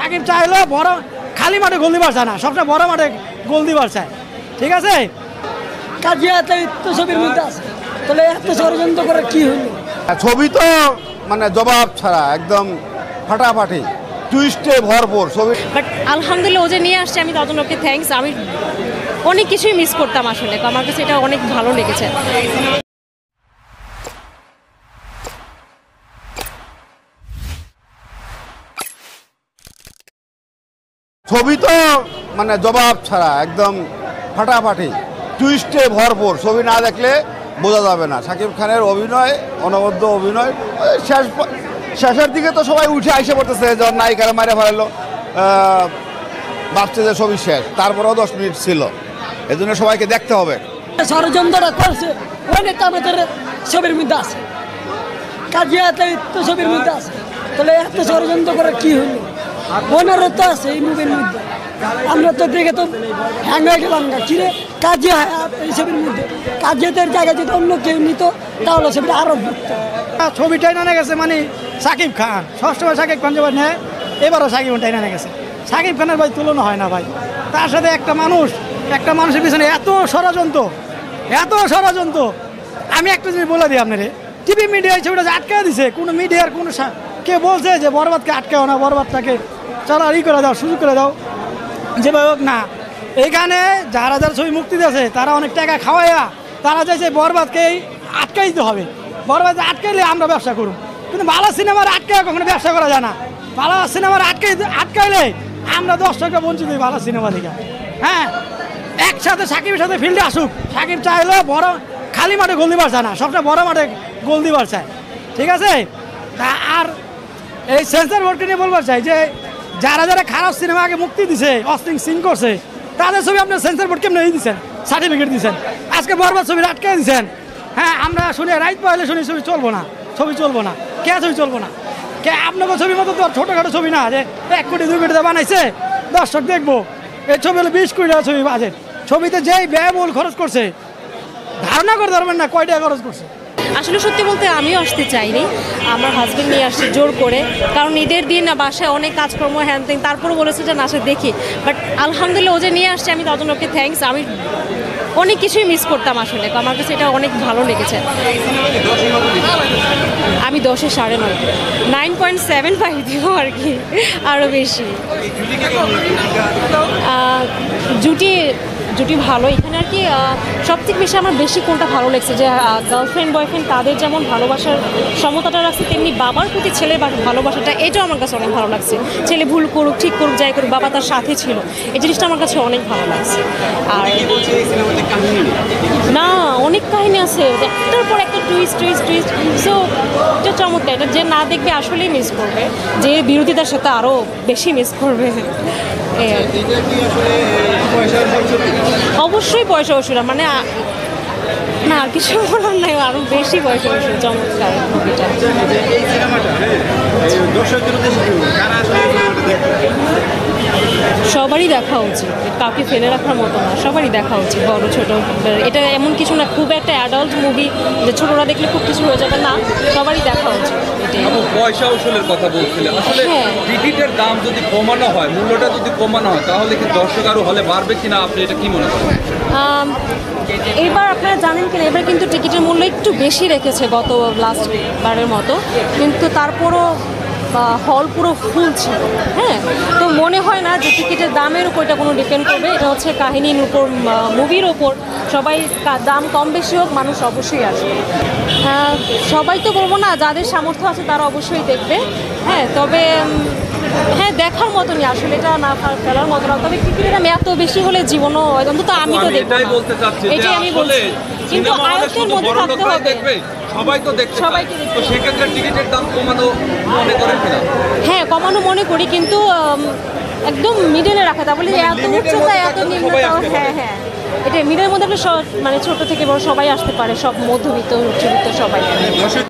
সাকিব চাইলে বড় খালি মাঠে গোল দিবার চায় না, সবসময় বড় মাঠে গোল দিবার চায়। ঠিক আছে, কাজিয়াতে তো ছবির মধ্যে আছে, তাহলে এত ষড়যন্ত্র করে কি হলো? ছবি তো মানে জবাব ছাড়া একদম ফাটাফাটি, টুইস্টে ভরপুর ছবি। বাট আলহামদুলিল্লাহ ও যে নিয়ে আসছে, আমি তার জন্য ওকে থ্যাঙ্কস। আমি অনেক কিছুই মিস করতাম আসলে, আমার কাছে এটা অনেক ভালো লেগেছে। ছবি তো মানে জবাব ছাড়া একদম ফাটাফাটি, টুইস্টে ভরপুর। ছবি না দেখলে বোঝা যাবে না শাকিব খানের অভিনয়, অনবদ্য অভিনয়। শেষের দিকে তো সবাই উঠে আইসে পড়তেছে, যখন নায়িকারা মারে ফেলালো, ভাবছে যে ছবি শেষ, তারপরেও 10 মিনিট ছিল, এই জন্য সবাইকে দেখতে হবে। ষড়যন্ত্রটা করছে অনেক আমাদের ছবির মধ্যে আছে, কাজিয়াতে তো ছবির মধ্যে আছে, তাহলে এত ষড়যন্ত্র করে কি হলো? ওনারও তো আছে এই মুভির মধ্যে, আমরা তো দেখে তো হ্যাং হয়ে গেলাম না। কিরে কাজিয়া এই ছবির মধ্যে, কাজিয়াদের জায়গায় যদি অন্য কেউ নিত তাহলে ছবিটা আরো ঘুরতো। ছবিটাই না গেছে মানে সাকিব খান, সবসময় সাকিব খান যেবার নেয়, এবারও সাকিব খানটাই না গেছে। সাকিব খানের ভাই তুলনা হয় না ভাই, তার সাথে একটা মানুষের পিছনে এত ষড়যন্ত্র, এত ষড়যন্ত্র। আমি একটা জিনিস বলে দিই আপনারে, টিভি মিডিয়ায় ছবিটা যে আটকে দিছে, কোনো মিডিয়ার কোনো কে বলছে যে বরবাদকে আটকাও না, বরবাদটাকে চলো করে দাও, সুযোগ করে দাও, যেভাবে হোক না। এইখানে যারা যারা ছবি মুক্তি দিয়েছে তারা অনেক টাকা খাওয়াইয়া তারা চাইছে বরবাদকে আটকাই দিতে হবে, বরবাদ আটকাইলে আমরা ব্যবসা করুন। কিন্তু ভালো সিনেমার আটকায় কখনো ব্যবসা করা যায় না। ভালো সিনেমার আটকাইলে আমরা দর্শকরা বঞ্চিত হই ভালো সিনেমা থেকে। হ্যাঁ, একসাথে সাকিবের সাথে ফিল্ডে আসুক, সাকিব চাইলে বড় খালি মাঠে গোল দিবার চায় না, সবসময় বড় মাঠে গোল দিবার চায়। ঠিক আছে, আর এই সেন্সর বোর্ডকে নিয়ে বলবার চাই যে যারা যারা খারাপ সিনেমা আগে মুক্তি দিছে, অশ্লীল সিন করছে, তাদের ছবি আপনার সেন্সর বোর্ড কেমন দিচ্ছেন, সার্টিফিকেট দিচ্ছেন, আজকে বরবাদ ছবি আটকে দিচ্ছেন। হ্যাঁ, আমরা শুনি রাইট পাইলে শুনি ছবি চলবো না, ছবি চলবো না, কে ছবি চলবো না, কে আপনাকে ছবির মতো তো ছোটোখাটো ছবি না যে 1 কোটি 2 কোটি বানাইছে দর্শক দেখবো। এই ছবি হলো 20 কোটি টাকা ছবি বাজেট, ছবিতে যেই ব্যয়বহুল খরচ করছে ধারণা করে ধরবেন না কয় টাকা খরচ করছে। আসলে সত্যি বলতে আমিও আসতে চাইনি, আমার হাজব্যান্ড নিয়ে আসছে জোর করে, কারণ ঈদের দিন বাসায় অনেক কাজকর্ম হ্যান তেন, তারপরে বলেছে যে না সে দেখি। বাট আলহামদুলিল্লাহ ও যে নিয়ে আসছে, আমি তার জন্য ওকে থ্যাঙ্কস। আমি অনেক কিছুই মিস করতাম আসলে, আমার কাছে এটা অনেক ভালো লেগেছে। আমি 10-এ 9.5, 9.75 দিব আর কি, আরও বেশি। জুটি ভালো এখানে আর কি। সবথেকে বেশি আমার কোনটা ভালো লাগছে যে গার্লফ্রেন্ড বয়ফ্রেন্ড তাদের যেমন ভালোবাসার সমতাটা রাখছে, তেমনি বাবার প্রতি ছেলের ভালোবাসাটা, এটাও আমার কাছে অনেক ভালো লাগছে। ছেলে ভুল করুক, ঠিক করুক, যাই করুক, বাবা তার সাথে ছিল, এই জিনিসটা আমার কাছে অনেক ভালো লাগছে। আর না, অনেক কাহিনী আছে, একটার পর একটা টুইস্ট। সো এটা চমৎকার, এটা যে না দেখবে আসলেই মিস করবে, যে বিরোধিতার সাথে আরও বেশি মিস করবে। অবশ্যই পয়সা ওষুধ, মানে না আর কিছু বলার নাই, আরো বেশি পয়সা ওষুধ। চমৎকার মুভিটা। সবারই দেখা উচিত, কাউকে ফেলে রাখার মতো না, সবারই দেখা উচিত, বড় ছোট। এটা এমন কিছু না খুব একটা অ্যাডাল্ট মুভি যে ছোটরা দেখলে খুব কিছু হয়ে যাবে, না, সবারই দেখা উচিত। পয়সা উসুলের কথা বলছিলেন, আসলে টিকিটের দাম যদি কমানো হয়, মূল্যটা যদি কমানো হয়, তাহলে কি দর্শক আরো হলে বাড়বে কিনা, আপনি এটা কি মনে করেন? এবার আপনারা জানেন কিনা, এবার কিন্তু টিকিটের মূল্য একটু বেশি রেখেছে গত লাস্ট বারের মতো, কিন্তু তারপরও হল পুরো ফুল ছিল। হ্যাঁ, তো মনে হয় না যে টিকিটের দামের উপর এটা কোনো ডিপেন্ড করবে, এটা হচ্ছে কাহিনীর উপর, মুভির ওপর। সবাই দাম কম বেশি হোক, মানুষ অবশ্যই আসবে। সবাই তো বলবো না, যাদের সামর্থ্য আছে তারা অবশ্যই দেখবে। হ্যাঁ, তবে হ্যাঁ দেখার মতনই, আসলে এটা না ফেলার মতো না। তবে টিকিটের দাম এত বেশি হলে জীবনও, অন্তত আমি তো দেখবো, এটাই আমি বলছি। কিন্তু আয়ত্তের মধ্যে থাকতে হবে, সবাই তো দেখতে চায়, তো সেক্ষেত্রে টিকিটের দাম কমানো মনে করেন কিনা? হ্যাঁ, কমানো মনে করি, কিন্তু একদম মিডলে রাখা, তা বলে এত উচ্চতা এত নিম্নতা। হ্যাঁ, এটা মিডলের মধ্যে মানে ছোট থেকে বড় সবাই আসতে পারে, সব মধ্যবিত্ত উচ্চবিত্ত সবাই।